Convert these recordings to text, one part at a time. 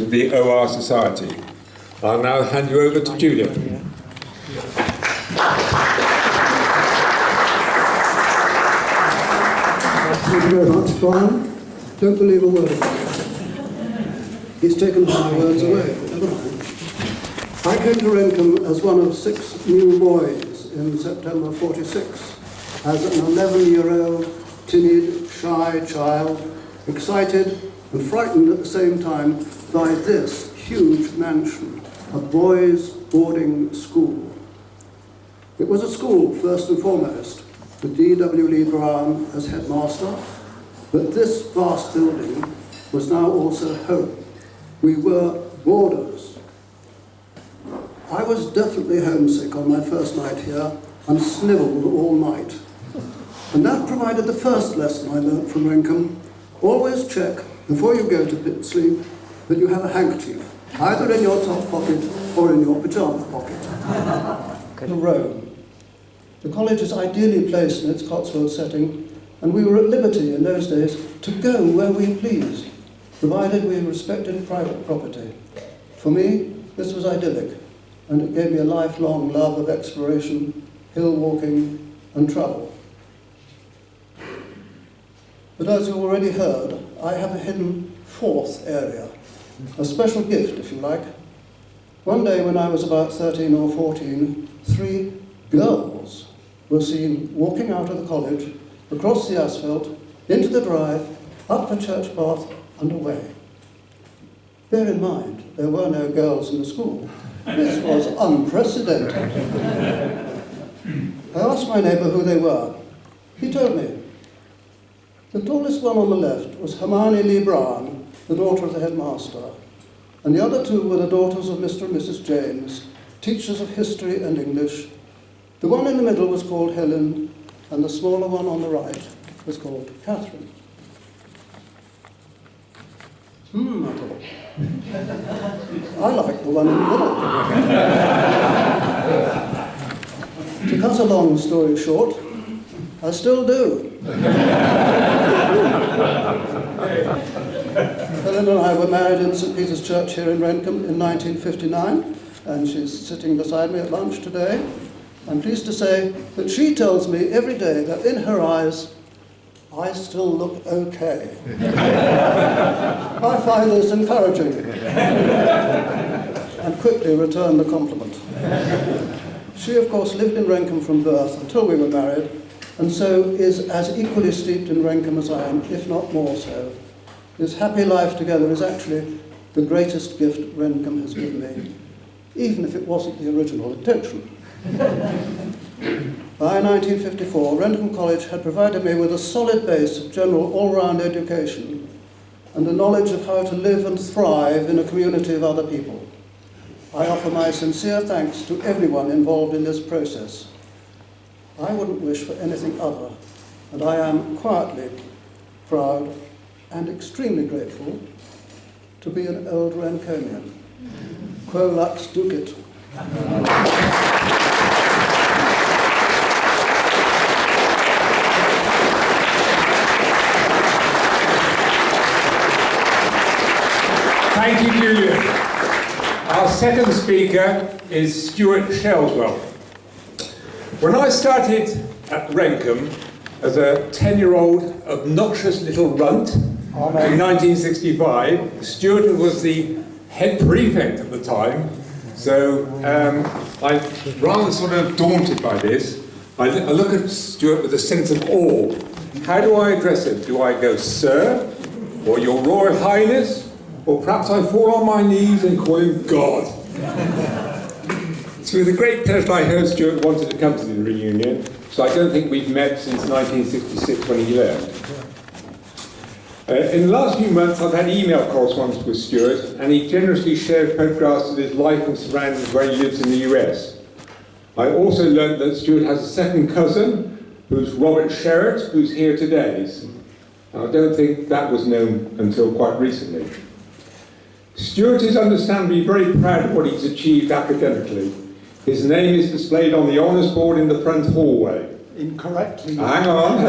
of the OR Society. I'll now hand you over to Julia. Thank you very much, Brian. Don't believe a word of it. He's taken my words away, but never mind. I came to Rendcomb as one of 6 new boys in September '46, as an 11-year-old, timid, shy child, excited and frightened at the same time by this huge mansion, a boys' boarding school. It was a school, first and foremost, with D.W. Lee Brown as headmaster, but this vast building was now also home. We were boarders. I was definitely homesick on my first night here and snivelled all night. And that provided the first lesson I learnt from Rendcomb. Always check, before you go to sleep, that you have a handkerchief, either in your top pocket or in your pyjama pocket. To Rome. The college is ideally placed in its Cotswold setting, and we were at liberty in those days to go where we pleased, provided we respected private property. For me, this was idyllic, and it gave me a lifelong love of exploration, hill walking, and travel. But as you already heard, I have a hidden 4th area, a special gift, if you like. One day when I was about 13 or 14, 3 girls were seen walking out of the college, across the asphalt, into the drive, up the church path, and away. Bear in mind, there were no girls in the school. This was unprecedented. I asked my neighbour who they were. He told me. The tallest one on the left was Hermione Lee Brown, the daughter of the headmaster, and the other 2 were the daughters of Mr. and Mrs. James, teachers of history and English. The one in the middle was called Helen, and the smaller one on the right was called Catherine. I thought. I like the one in the middle. To cut a long story short, I still do. Helen and I were married in St. Peter's Church here in Rendcomb in 1959, and she's sitting beside me at lunch today. I'm pleased to say that she tells me every day that in her eyes, I still look okay. I find this encouraging, and quickly return the compliment. She, of course, lived in Rendcomb from birth until we were married, and so is as equally steeped in Rendcomb as I am, if not more so. This happy life together is actually the greatest gift Rendcomb has given me, even if it wasn't the original intention. By 1954, Rendcomb College had provided me with a solid base of general all-round education and a knowledge of how to live and thrive in a community of other people. I offer my sincere thanks to everyone involved in this process. I wouldn't wish for anything other, and I am quietly proud and extremely grateful to be an old Rendcombian. Quo lux ducit. Thank you, Julia. Our second speaker is Stuart Shelswell. When I started at Rendcomb as a 10-year-old obnoxious little runt in 1965, Stuart was the head prefect at the time, so I'm rather sort of daunted by this. I look at Stuart with a sense of awe. How do I address him? Do I go, Sir, or Your Royal Highness? Or perhaps I fall on my knees and call him God. It's with a great pleasure I heard Stuart wanted to come to the reunion, so I don't think we've met since 1966 when he left. In the last few months I've had email correspondence with Stuart, and he generously shared photographs of his life and surroundings where he lives in the US. I also learned that Stuart has a second cousin, who's Robert Sherratt, who's here today. And I don't think that was known until quite recently. Stuart is understandably very proud of what he's achieved academically. His name is displayed on the honours board in the front hallway. Incorrectly. Hang on.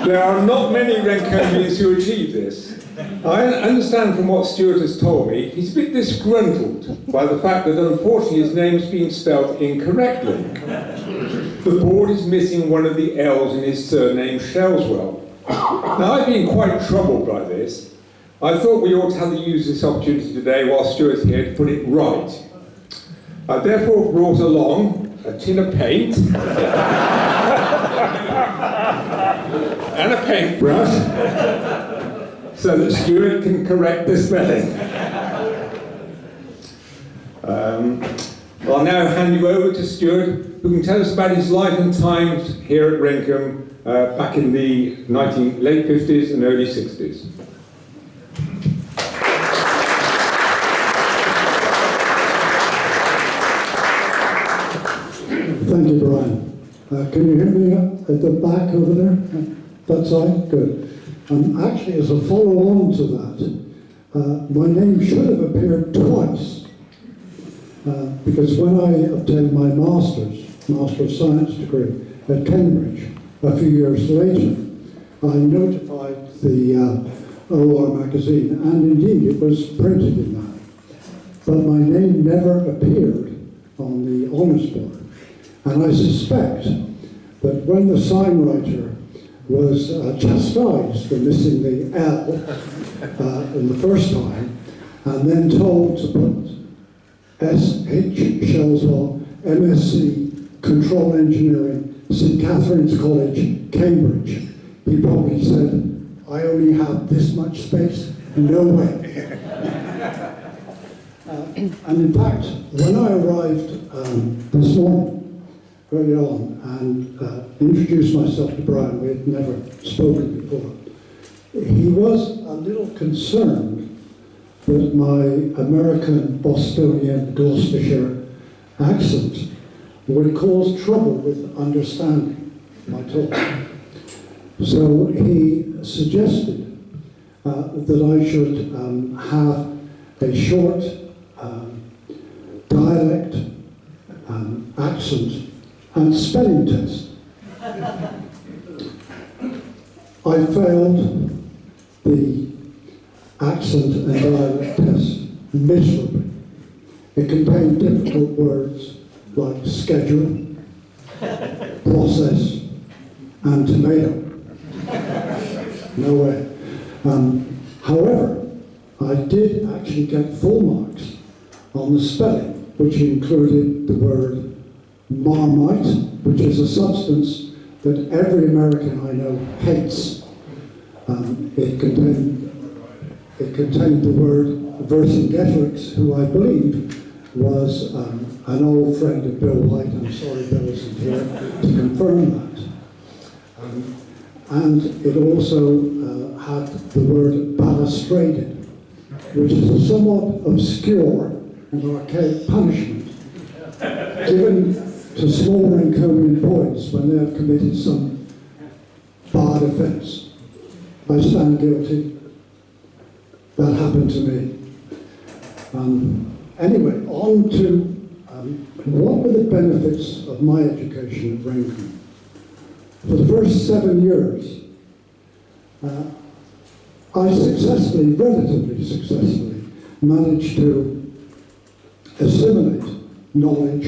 There are not many Rendcombians who achieve this. I understand from what Stuart has told me, he's a bit disgruntled by the fact that unfortunately his name's been spelled incorrectly. The board is missing one of the L's in his surname, Shellswell. Now, I've been quite troubled by this. I thought we ought to have to use this opportunity today while Stuart's here to put it right. I therefore brought along a tin of paint and a paintbrush so that Stuart can correct the spelling. I'll now hand you over to Stuart, who can tell us about his life and times here at Rendcomb back in the late 50s and early 60s. Thank you, Brian. Can you hear me at the back over there? That side? Good. Actually, as a follow-on to that, my name should have appeared twice. Because when I obtained my Master of Science degree at Cambridge, a few years later, I notified the OR magazine, and indeed it was printed in that. But my name never appeared on the honours board. And I suspect that when the signwriter was chastised for missing the L in the first time, and then told to put S.H. Shellswell, MSc, Control Engineering, St. Catherine's College, Cambridge, he probably said, I only have this much space, no way. And in fact, when I arrived this morning, early on, and introduced myself to Brian, we had never spoken before, he was a little concerned that my American Bostonian Gloucestershire accent would cause trouble with understanding my talk. So he suggested that I should have a short dialect, accent, and spelling test. I failed the accent and dialect test miserably. It contained difficult words like schedule, process, and tomato. No way. However, I did actually get full marks on the spelling, which included the word Marmite, which is a substance that every American I know hates. It contained the word Vercingetorix, who I believe was an old friend of Bill White. I'm sorry Bill isn't here to confirm that. And it also had the word balustraded, which is a somewhat obscure and archaic punishment given to small Rendcomian boys when they have committed some bad offence. I stand guilty. That happened to me. Anyway, on to what were the benefits of my education at Rendcomb. For the first 7 years, I relatively successfully, managed to assimilate knowledge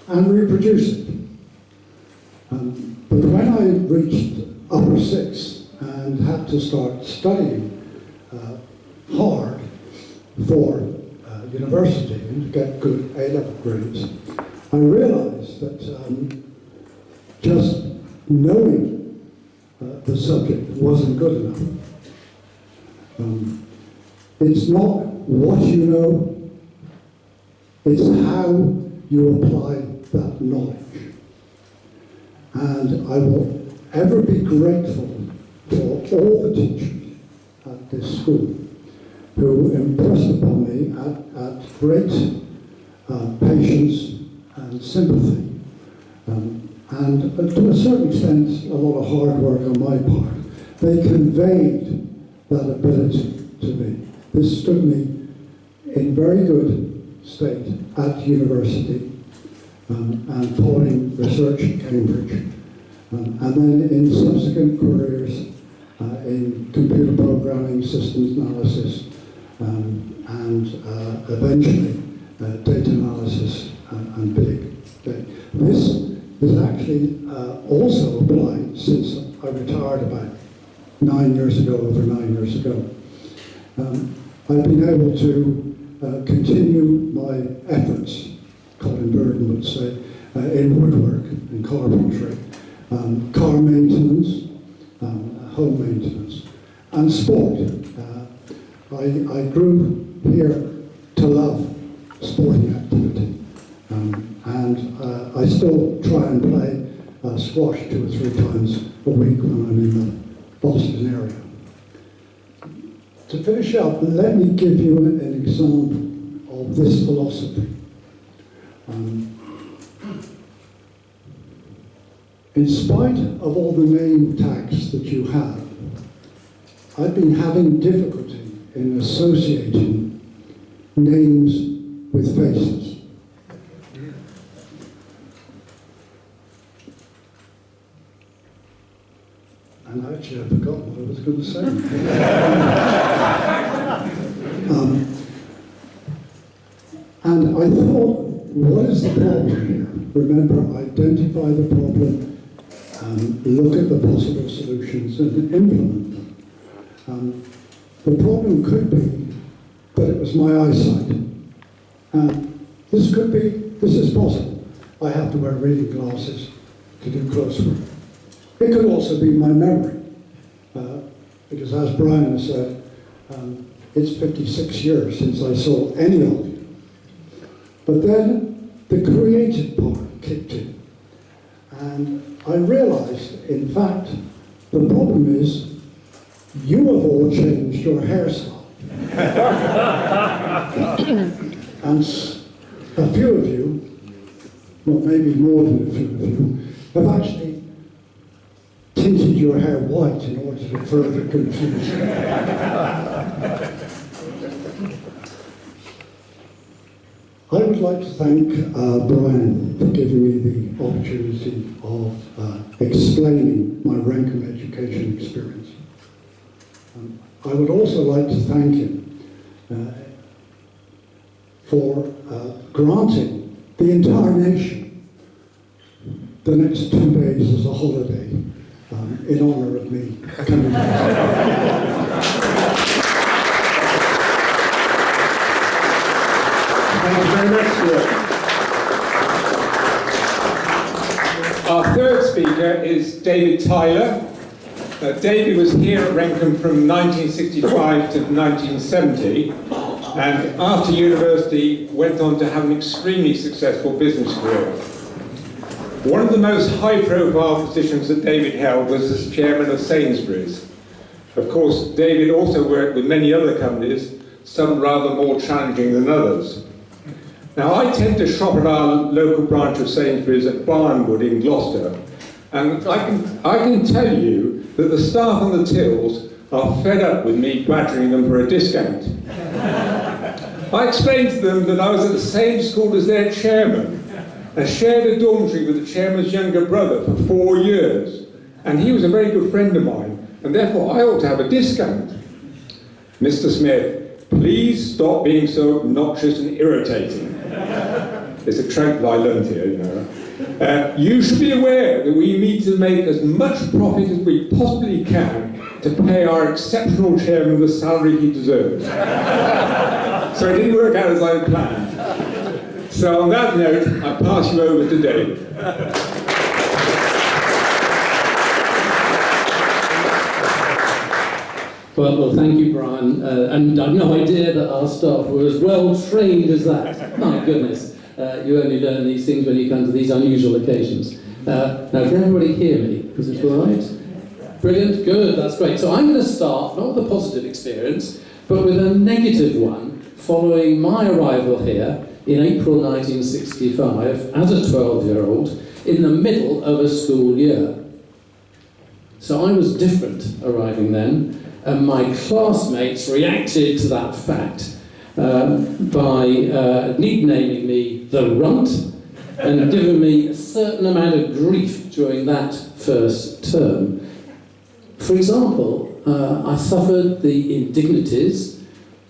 and reproduce it. But when I reached upper sixth and had to start studying hard for university and to get good A-level grades, I realized that just knowing the subject wasn't good enough. It's not what you know, it's how you apply that knowledge. And I will ever be grateful for all the teachers at this school who impressed upon me at great patience and sympathy. And to a certain extent, a lot of hard work on my part. They conveyed that ability to me. This stood me in very good state at university and following research at Cambridge. And then in subsequent careers in computer programming, systems analysis, and eventually data analysis and big data. This is actually also applied since I retired about 9 years ago, over 9 years ago. I've been able to continue my efforts, Colin Burden would say, in woodwork, in carpentry, car maintenance, home maintenance, and sport. I grew here to love sporting activity, and I still try and play squash 2 or 3 times a week when I'm in the Boston area. To finish up, let me give you an example of this philosophy. In spite of all the name tags that you have, I've been having difficulty in associating names with faces. And actually, I've forgotten what I was going to say. And I thought, what is the problem here? Remember, identify the problem, look at the possible solutions, and implement them. The problem could be that it was my eyesight. This is possible. I have to wear reading glasses to do close work. It could also be my memory, because as Brian has said, it's 56 years since I saw any of you. But then the creative part kicked in, and I realized, in fact, the problem is you have all changed your hairstyle. And a few of you, well, maybe more than a few of you, have actually tinted your hair white in order to further confuse you. I would like to thank Brian for giving me the opportunity of explaining my Rendcomb education experience. I would also like to thank him for granting the entire nation the next 2 days as a holiday in honour of me coming Thank you very much, Stuart. Our third speaker is David Tyler. David was here at Rendcomb from 1965 to 1970, and after university went on to have an extremely successful business career. One of the most high-profile positions that David held was as chairman of Sainsbury's. Of course, David also worked with many other companies, some rather more challenging than others. Now, I tend to shop at our local branch of Sainsbury's at Barnwood in Gloucester, and I can tell you that the staff on the tills are fed up with me badgering them for a discount. I explained to them that I was at the same school as their chairman, and shared a dormitory with the chairman's younger brother for 4 years, and he was a very good friend of mine, and therefore I ought to have a discount. Mr. Smith, please stop being so obnoxious and irritating. It's a trait that I learned here, you know. You should be aware that we need to make as much profit as we possibly can to pay our exceptional chairman the salary he deserves. So it didn't work out as I had planned. So on that note, I pass you over to David. Well, thank you, Brian. And I've no idea that our staff were as well trained as that. My goodness. You only learn these things when you come to these unusual occasions. Now, can everybody hear me? Is it all right? Brilliant. Good. That's great. So I'm going to start, not with a positive experience, but with a negative one following my arrival here in April 1965 as a 12-year-old in the middle of a school year. So I was different arriving then, and my classmates reacted to that fact by nicknaming me the Runt and giving me a certain amount of grief during that first term. For example, I suffered the indignities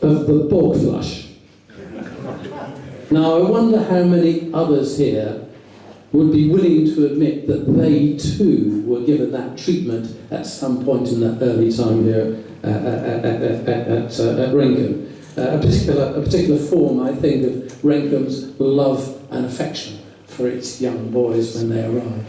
of the bog flush. Now, I wonder how many others here would be willing to admit that they too were given that treatment at some point in that early time here at Rendcomb. A particular form, I think, of Rendcomb's love and affection for its young boys when they arrived.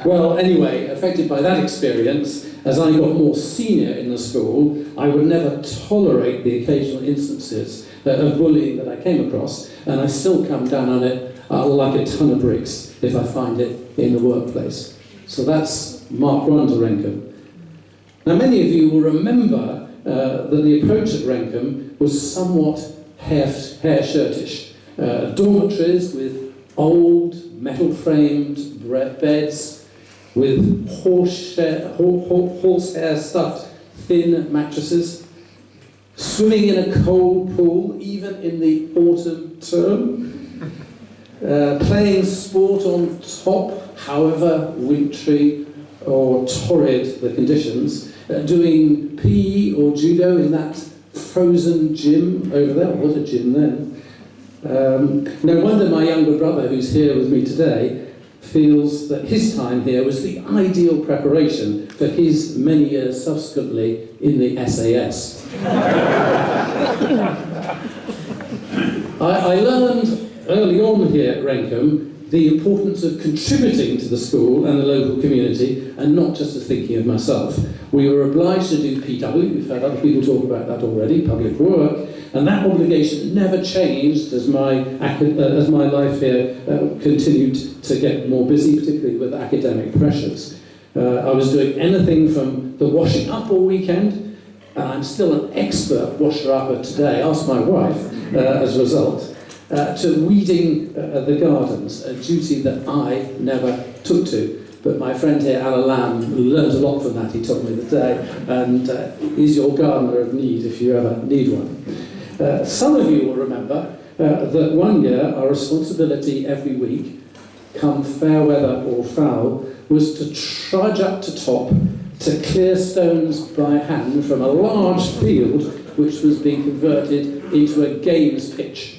Well, anyway, affected by that experience, as I got more senior in the school, I would never tolerate the occasional instances of bullying that I came across, and I still come down on it like a ton of bricks if I find it in the workplace. So that's Mark 1 to Rendcomb. Now, many of you will remember that the approach at Rendcomb was somewhat hair-shirtish. Dormitories with old metal-framed beds, with horsehair stuffed thin mattresses, swimming in a cold pool, even in the autumn term, playing sport on top, however wintry or torrid the conditions, doing PE or judo in that frozen gym over there. What a gym then. No wonder my younger brother, who's here with me today, feels that his time here was the ideal preparation for his many years subsequently in the SAS. I learned early on here at Rendcomb the importance of contributing to the school and the local community, and not just as thinking of myself. We were obliged to do PW, we've had other people talk about that already, public work, and that obligation never changed as my life here continued to get more busy, particularly with academic pressures. I was doing anything from the washing up all weekend, and I'm still an expert washer-upper today, ask my wife, as a result, to weeding the gardens, a duty that I never took to. But my friend here, Alan Lamb, learned a lot from that, he told me the day, and is your gardener of need if you ever need one. Some of you will remember that one year our responsibility every week, come fair weather or foul, was to trudge up to top to clear stones by hand from a large field which was being converted into a games pitch.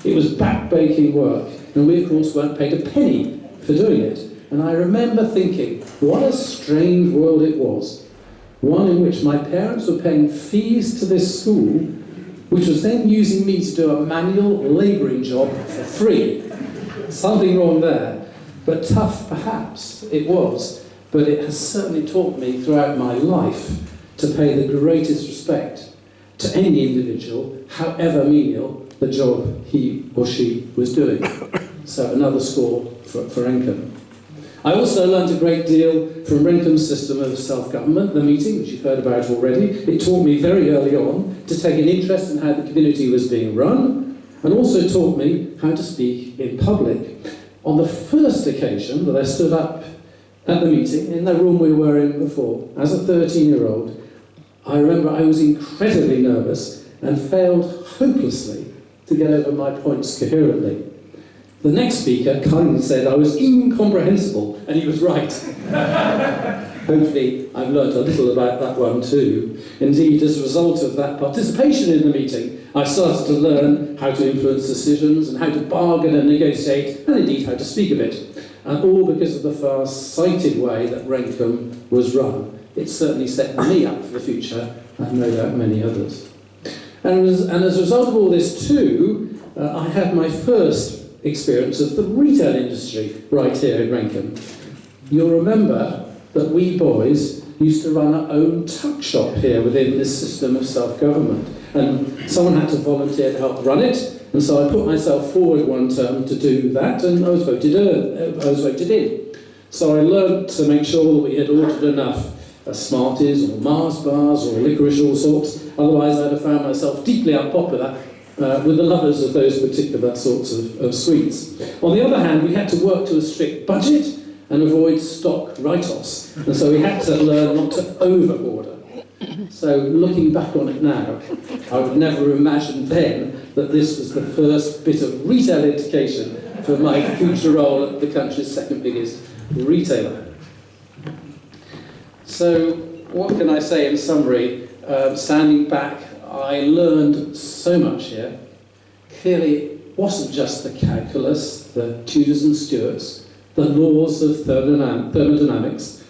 It was back-breaking work, and we of course weren't paid a penny for doing it. And I remember thinking, what a strange world it was. One in which my parents were paying fees to this school, which was then using me to do a manual labouring job for free. Something wrong there. But tough, perhaps, it was. But it has certainly taught me throughout my life to pay the greatest respect to any individual, however menial the job he or she was doing. So another score for Rendcomb. I also learned a great deal from Rendcomb's system of self-government, the meeting, which you've heard about already. It taught me very early on to take an interest in how the community was being run, and also taught me how to speak in public. On the first occasion that I stood up at the meeting, in the room we were in before, as a 13-year-old, I remember I was incredibly nervous and failed hopelessly to get over my points coherently. The next speaker kindly said I was incomprehensible, and he was right. Hopefully I've learnt a little about that one too. Indeed, as a result of that participation in the meeting, I started to learn how to influence decisions and how to bargain and negotiate, and indeed how to speak a bit. And all because of the far-sighted way that Rendcomb was run. It certainly set me up for the future, and no doubt many others. And as a result of all this too, I had my first experience of the retail industry right here in Rendcomb. You'll remember that we boys used to run our own tuck shop here within this system of self-government, and someone had to volunteer to help run it, and so I put myself forward one term to do that, and I was voted in. So I learned to make sure that we had ordered enough Smarties or Mars bars or licorice all sorts, otherwise I'd have found myself deeply unpopular with the lovers of those particular sorts of sweets. On the other hand, we had to work to a strict budget and avoid stock write-offs, and so we had to learn not to over-order. So looking back on it now, I would never imagine then that this was the first bit of retail education for my future role at the country's second biggest retailer. So what can I say in summary? Standing back, I learned so much here. Clearly, it wasn't just the calculus, the Tudors and Stuarts, the laws of thermodynamics,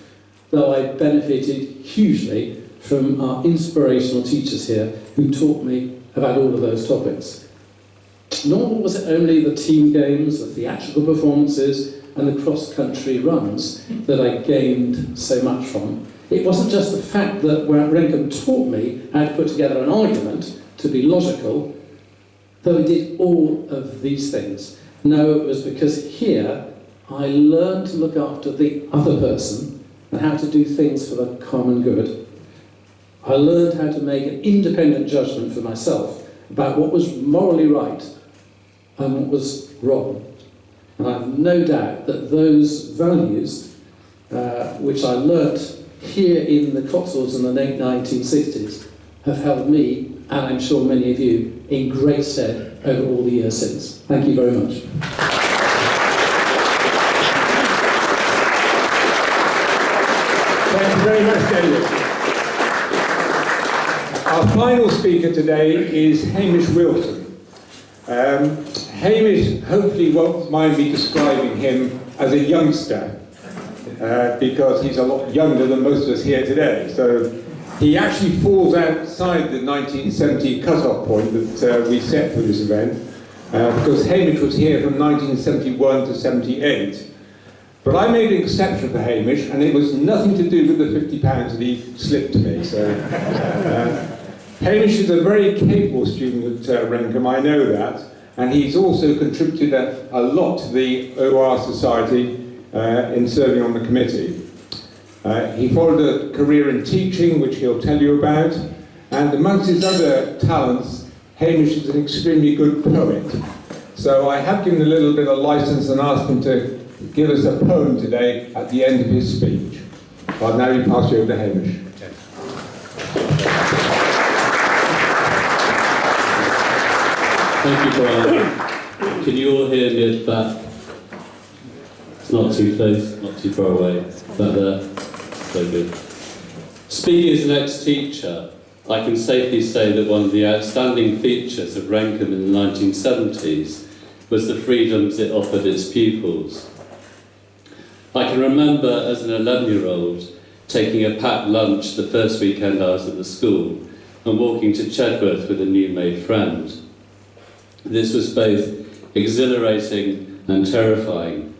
though I benefited hugely from our inspirational teachers here who taught me about all of those topics. Nor was it only the team games, the theatrical performances, and the cross-country runs that I gained so much from. It wasn't just the fact that Rendcomb taught me how to put together an argument to be logical, though it did all of these things. No, it was because here I learned to look after the other person and how to do things for the common good. I learned how to make an independent judgment for myself about what was morally right and what was wrong. And I have no doubt that those values, which I learnt here in the Cotswolds in the late 1960s, have held me, and I'm sure many of you, in great stead over all the years since. Thank you very much. Thank you very much, David. Our final speaker today is Hamish Wilson. Hamish hopefully won't mind me describing him as a youngster, because he's a lot younger than most of us here today. So he actually falls outside the 1970 cut-off point that we set for this event, because Hamish was here from 1971 to 78. But I made an exception for Hamish, and it was nothing to do with the £50 that he slipped to me. So Hamish is a very capable student at Rendcomb, I know that, and he's also contributed a lot to the OR Society in serving on the committee. He followed a career in teaching, which he'll tell you about, and amongst his other talents, Hamish is an extremely good poet. So I have given a little bit of license and asked him to give us a poem today at the end of his speech. I'll now pass you over to Hamish. Thank you, Brian. Can you all hear me at the back? It's not too close, not too far away. Back there. So good. Speaking as an ex-teacher, I can safely say that one of the outstanding features of Rendcomb in the 1970s was the freedoms it offered its pupils. I can remember as an 11-year-old taking a packed lunch the first weekend I was at the school and walking to Chedworth with a new made friend. This was both exhilarating and terrifying.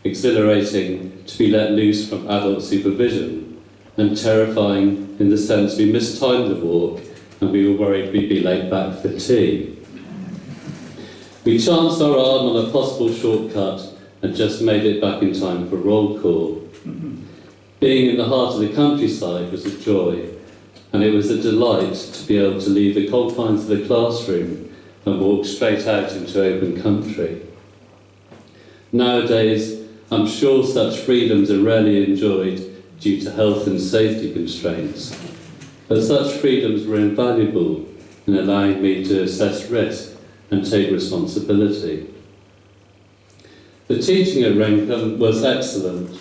Exhilarating to be let loose from adult supervision, and terrifying in the sense we mistimed the walk and we were worried we'd be late back for tea. We chanced our arm on a possible shortcut and just made it back in time for roll call. Being in the heart of the countryside was a joy, and it was a delight to be able to leave the confines of the classroom and walk straight out into open country. Nowadays, I'm sure such freedoms are rarely enjoyed due to health and safety constraints, but such freedoms were invaluable in allowing me to assess risk and take responsibility. The teaching at Rendcomb was excellent,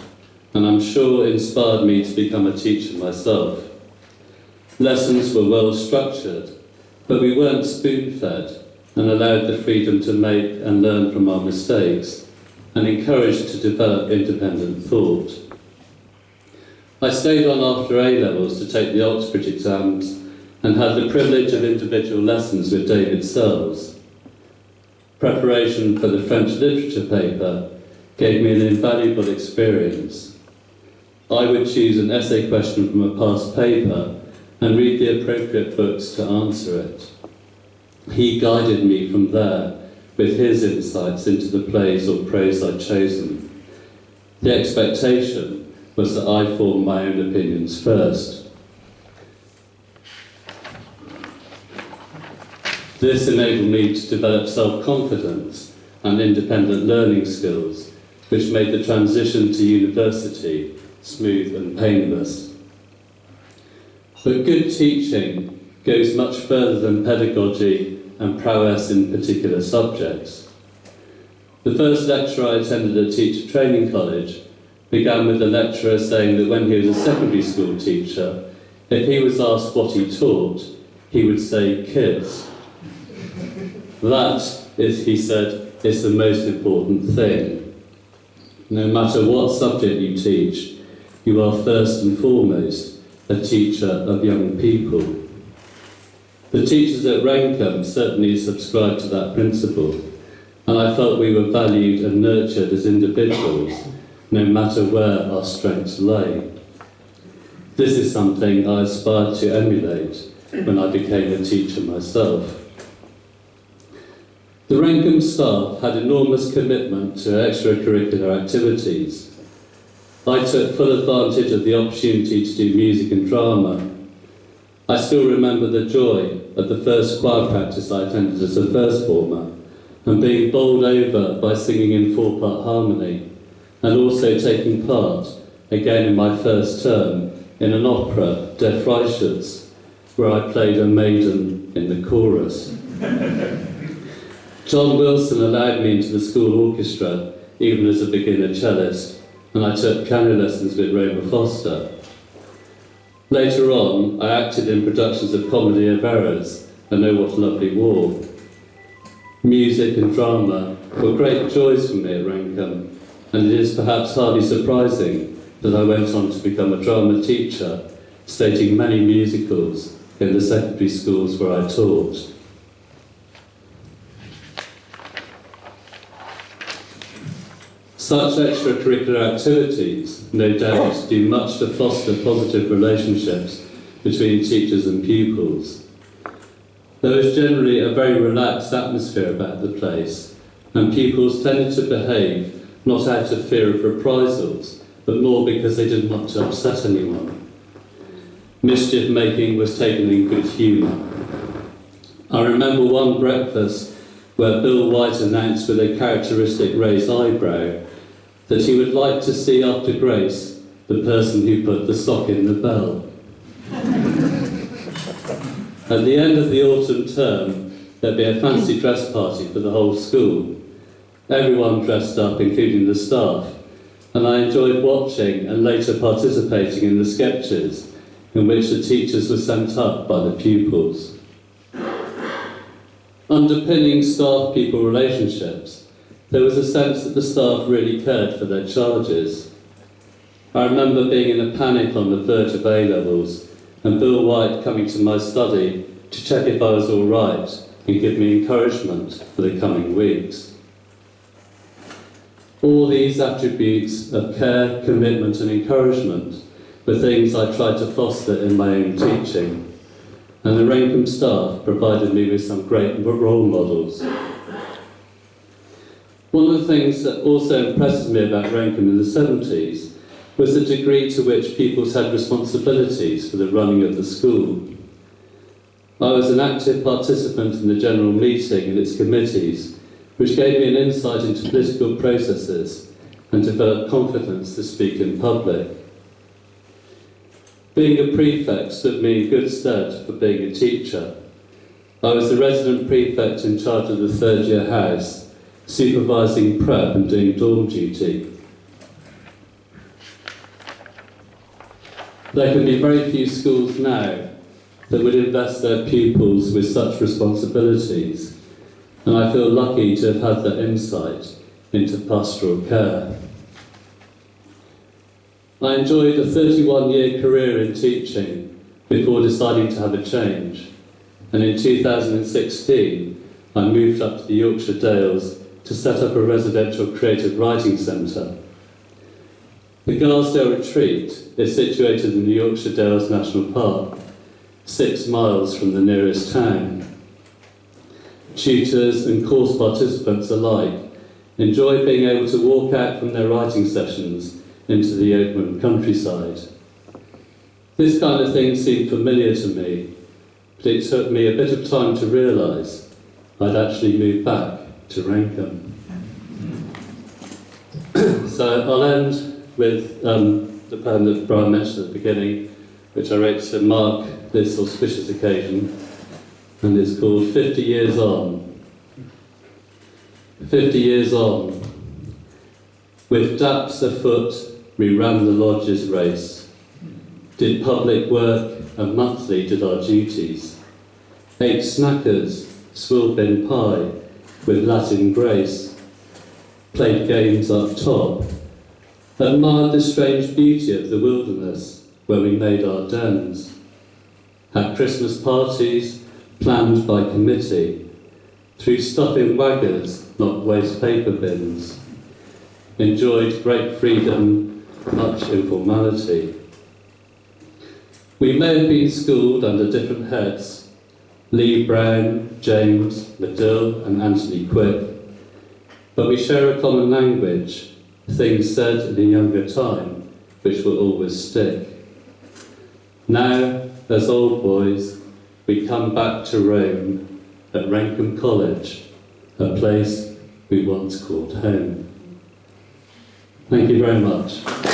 and I'm sure inspired me to become a teacher myself. Lessons were well structured, but we weren't spoon-fed and allowed the freedom to make and learn from our mistakes, and encouraged to develop independent thought. I stayed on after A-levels to take the Oxbridge exams and had the privilege of individual lessons with David Sells. Preparation for the French literature paper gave me an invaluable experience. I would choose an essay question from a past paper and read the appropriate books to answer it. He guided me from there with his insights into the plays or prose I'd chosen. The expectation was that I formed my own opinions first. This enabled me to develop self-confidence and independent learning skills, which made the transition to university smooth and painless. But good teaching goes much further than pedagogy and prowess in particular subjects. The first lecture I attended at Teacher Training College began with the lecturer saying that when he was a secondary school teacher, if he was asked what he taught, he would say kids. That is, he said, is the most important thing. No matter what subject you teach, you are first and foremost a teacher of young people. The teachers at Rendcomb certainly subscribed to that principle, and I felt we were valued and nurtured as individuals, no matter where our strengths lay. This is something I aspired to emulate when I became a teacher myself. The Rendcomb staff had enormous commitment to extracurricular activities. I took full advantage of the opportunity to do music and drama. I still remember the joy of the first choir practice I attended as a first former, and being bowled over by singing in four-part harmony, and also taking part, again in my first term, in an opera, Der Freischütz, where I played a maiden in the chorus. John Wilson allowed me into the school orchestra, even as a beginner cellist, and I took piano lessons with Roma Foster. Later on, I acted in productions of Comedy of Errors and Oh What a Lovely War. Music and drama were great joys for me at Rendcomb, and it is perhaps hardly surprising that I went on to become a drama teacher, stating many musicals in the secondary schools where I taught. Such extracurricular activities, no doubt, do much to foster positive relationships between teachers and pupils. There was generally a very relaxed atmosphere about the place, and pupils tended to behave not out of fear of reprisals, but more because they didn't want to upset anyone. Mischief making was taken in good humour. I remember one breakfast where Bill White announced with a characteristic raised eyebrow that he would like to see after Grace the person who put the sock in the bell. At the end of the autumn term, there'd be a fancy dress party for the whole school. Everyone dressed up, including the staff, and I enjoyed watching and later participating in the sketches in which the teachers were sent up by the pupils. Underpinning staff-pupil relationships, there was a sense that the staff really cared for their charges. I remember being in a panic on the verge of A-levels, and Bill White coming to my study to check if I was all right and give me encouragement for the coming weeks. All these attributes of care, commitment and encouragement were things I tried to foster in my own teaching, and the Rendcomb staff provided me with some great role models. One of the things that also impresses me about Rendcomb in the 70s was the degree to which pupils had responsibilities for the running of the school. I was an active participant in the general meeting and its committees, which gave me an insight into political processes and developed confidence to speak in public. Being a prefect stood me in good stead for being a teacher. I was the resident prefect in charge of the third-year house, supervising prep and doing dorm duty. There can be very few schools now that would invest their pupils with such responsibilities, and I feel lucky to have had that insight into pastoral care. I enjoyed a 31-year career in teaching before deciding to have a change, and in 2016 I moved up to the Yorkshire Dales to set up a residential creative writing centre. The Garsdale Retreat is situated in the Yorkshire Dales National Park, 6 miles from the nearest town. Tutors and course participants alike enjoy being able to walk out from their writing sessions into the open countryside. This kind of thing seemed familiar to me, but it took me a bit of time to realise I'd actually moved back to Rendcomb. So I'll end with the poem that Brian mentioned at the beginning, which I wrote to mark this auspicious occasion, and it's called 50 Years On. 50 years on. With daps afoot, we ran the lodge's race. did public work and monthly did our duties, ate snackers, swill bin pie with Latin grace, played games up top, admired the strange beauty of the wilderness where we made our dens, had Christmas parties planned by committee, threw stuff in waggers, not waste paper bins, enjoyed great freedom, much informality. We may have been schooled under different heads, Lee Brown, James, Medill and Anthony Quick, but we share a common language, things said in a younger time, which will always stick. Now, as old boys, we come back to Rome at Rendcomb College, a place we once called home. Thank you very much.